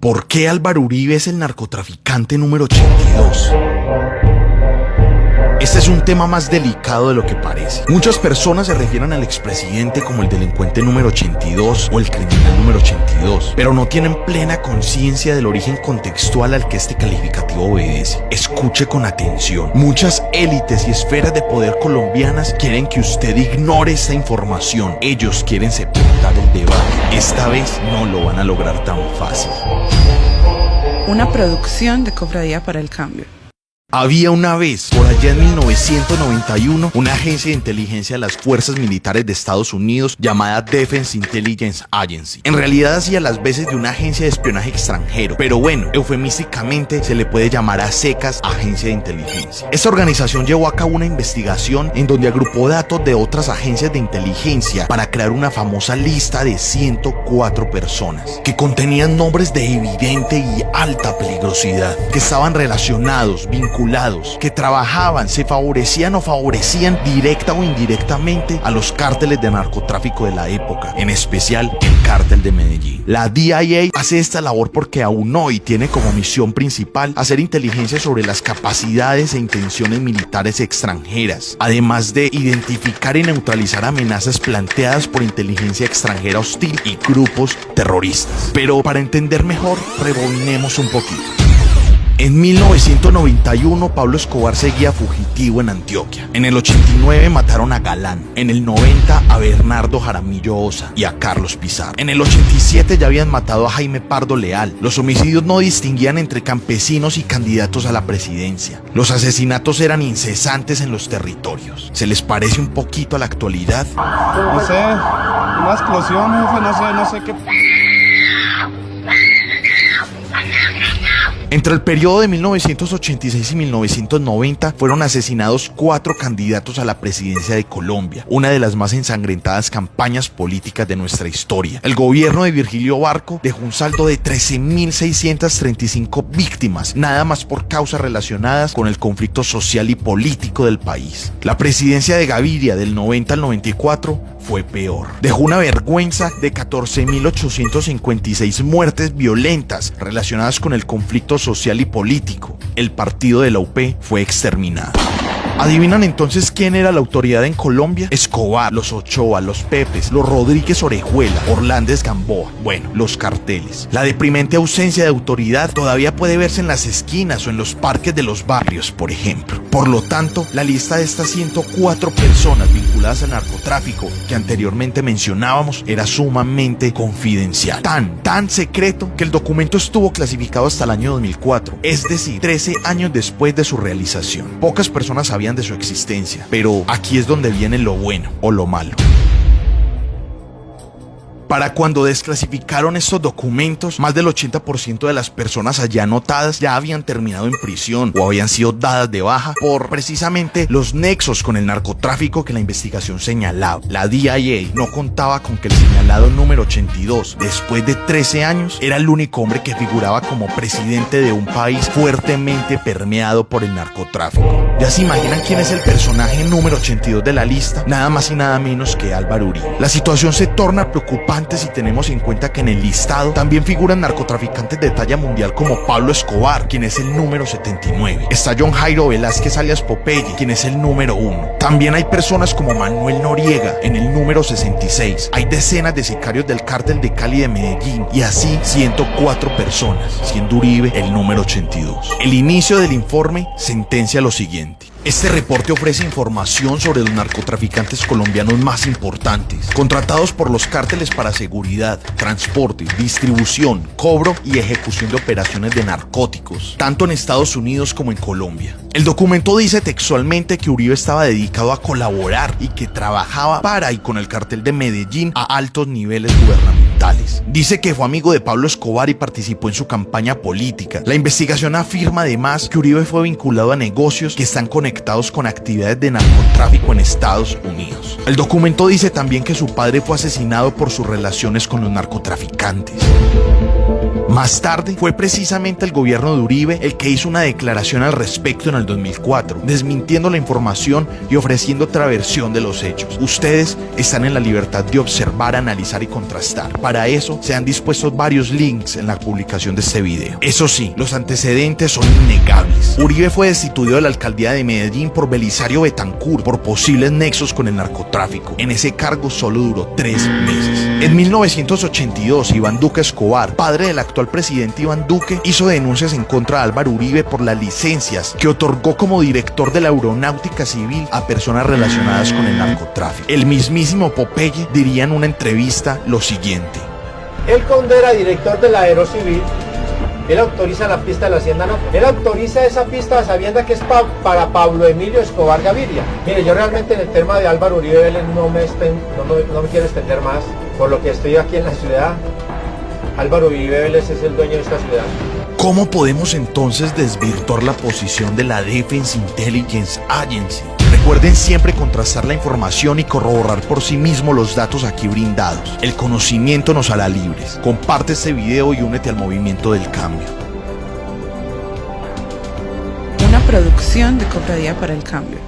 ¿Por qué Álvaro Uribe es el narcotraficante número 82? Este es un tema más delicado de lo que parece. Muchas personas se refieren al expresidente como el delincuente número 82 o el criminal número 82, pero no tienen plena conciencia del origen contextual al que este calificativo obedece. Escuche con atención. Muchas élites y esferas de poder colombianas quieren que usted ignore esta información. Ellos quieren sepultar el debate. Esta vez no lo van a lograr tan fácil. Una producción de Cofradía para el Cambio. Había una vez, por allá en 1991, una agencia de inteligencia de las fuerzas militares de Estados Unidos llamada Defense Intelligence Agency. En realidad hacía las veces de una agencia de espionaje extranjero, pero bueno, eufemísticamente se le puede llamar a secas agencia de inteligencia. Esta organización llevó a cabo una investigación en donde agrupó datos de otras agencias de inteligencia para crear una famosa lista de 104 personas que contenían nombres de evidente y alta peligrosidad, que estaban relacionados, vinculados, que trabajaban, se favorecían o favorecían directa o indirectamente a los cárteles de narcotráfico de la época, en especial el cártel de Medellín. La DIA hace esta labor porque aún hoy tiene como misión principal hacer inteligencia sobre las capacidades e intenciones militares extranjeras, además de identificar y neutralizar amenazas planteadas por inteligencia extranjera hostil y grupos terroristas. Pero para entender mejor, rebobinemos un poquito. En 1991, Pablo Escobar seguía fugitivo en Antioquia. En el 89 mataron a Galán. En el 90 a Bernardo Jaramillo Osa y a Carlos Pizarro. En el 87 ya habían matado a Jaime Pardo Leal. Los homicidios no distinguían entre campesinos y candidatos a la presidencia. Los asesinatos eran incesantes en los territorios. ¿Se les parece un poquito a la actualidad? No sé, una explosión, no sé qué... Entre el periodo de 1986 y 1990 fueron asesinados 4 candidatos a la presidencia de Colombia, una de las más ensangrentadas campañas políticas de nuestra historia. El gobierno de Virgilio Barco dejó un saldo de 13.635 víctimas, nada más por causas relacionadas con el conflicto social y político del país. La presidencia de Gaviria del 90 al 94 fue peor. Dejó una vergüenza de 14.856 muertes violentas relacionadas con el conflicto social y político. El partido de la UP fue exterminado. ¿Adivinan entonces quién era la autoridad en Colombia? Escobar, los Ochoa, los Pepes, los Rodríguez Orejuela, Orlández Gamboa. Bueno, los carteles. La deprimente ausencia de autoridad todavía puede verse en las esquinas o en los parques de los barrios, por ejemplo. Por lo tanto, la lista de estas 104 personas vinculadas al narcotráfico que anteriormente mencionábamos era sumamente confidencial. Tan secreto que el documento estuvo clasificado hasta el año 2004, es decir, 13 años después de su realización. Pocas personas sabían de su existencia, pero aquí es donde viene lo bueno o lo malo. Para cuando desclasificaron estos documentos, más del 80% de las personas allá anotadas ya habían terminado en prisión o habían sido dadas de baja por precisamente los nexos con el narcotráfico que la investigación señalaba. La DIA no contaba con que el señalado número 82, después de 13 años, era el único hombre que figuraba como presidente de un país fuertemente permeado por el narcotráfico. ¿Ya se imaginan quién es el personaje número 82 de la lista? Nada más y nada menos que Álvaro Uribe. La situación se torna preocupante si tenemos en cuenta que en el listado también figuran narcotraficantes de talla mundial como Pablo Escobar, quien es el número 79. Está John Jairo Velázquez alias Popeye, quien es el número 1. También hay personas como Manuel Noriega en el número 66. Hay decenas de sicarios del cártel de Cali de Medellín y así 104 personas, siendo Uribe el número 82. El inicio del informe sentencia lo siguiente. Este reporte ofrece información sobre los narcotraficantes colombianos más importantes, contratados por los cárteles para seguridad, transporte, distribución, cobro y ejecución de operaciones de narcóticos, tanto en Estados Unidos como en Colombia. El documento dice textualmente que Uribe estaba dedicado a colaborar y que trabajaba para y con el cartel de Medellín a altos niveles gubernamentales. Dice que fue amigo de Pablo Escobar y participó en su campaña política. La investigación afirma además que Uribe fue vinculado a negocios que están conectados con actividades de narcotráfico en Estados Unidos. El documento dice también que su padre fue asesinado por sus relaciones con los narcotraficantes. Más tarde, fue precisamente el gobierno de Uribe el que hizo una declaración al respecto en el 2004, desmintiendo la información y ofreciendo otra versión de los hechos. Ustedes están en la libertad de observar, analizar y contrastar. Para eso, se han dispuesto varios links en la publicación de este video. Eso sí, los antecedentes son innegables. Uribe fue destituido de la alcaldía de Medellín por Belisario Betancur por posibles nexos con el narcotráfico. En ese cargo solo duró 3 meses. En 1982, Iván Duque Escobar, padre del actual presidente Iván Duque, hizo denuncias en contra de Álvaro Uribe por las licencias que otorgó como director de la Aeronáutica Civil a personas relacionadas con el narcotráfico. El mismísimo Popeye diría en una entrevista lo siguiente: Él, cuando era director de la Aerocivil, él autoriza la pista de la Hacienda Norte. Él autoriza esa pista sabiendo que es para Pablo Emilio Escobar Gaviria. Mire, yo realmente en el tema de Álvaro Uribe Vélez no me quiero extender más, por lo que estoy aquí en la ciudad. Álvaro Uribe Vélez es el dueño de esta ciudad. ¿Cómo podemos entonces desvirtuar la posición de la Defense Intelligence Agency? Recuerden siempre contrastar la información y corroborar por sí mismo los datos aquí brindados. El conocimiento nos hará libres. Comparte este video y únete al movimiento del cambio. Una producción de Cofradía para el Cambio.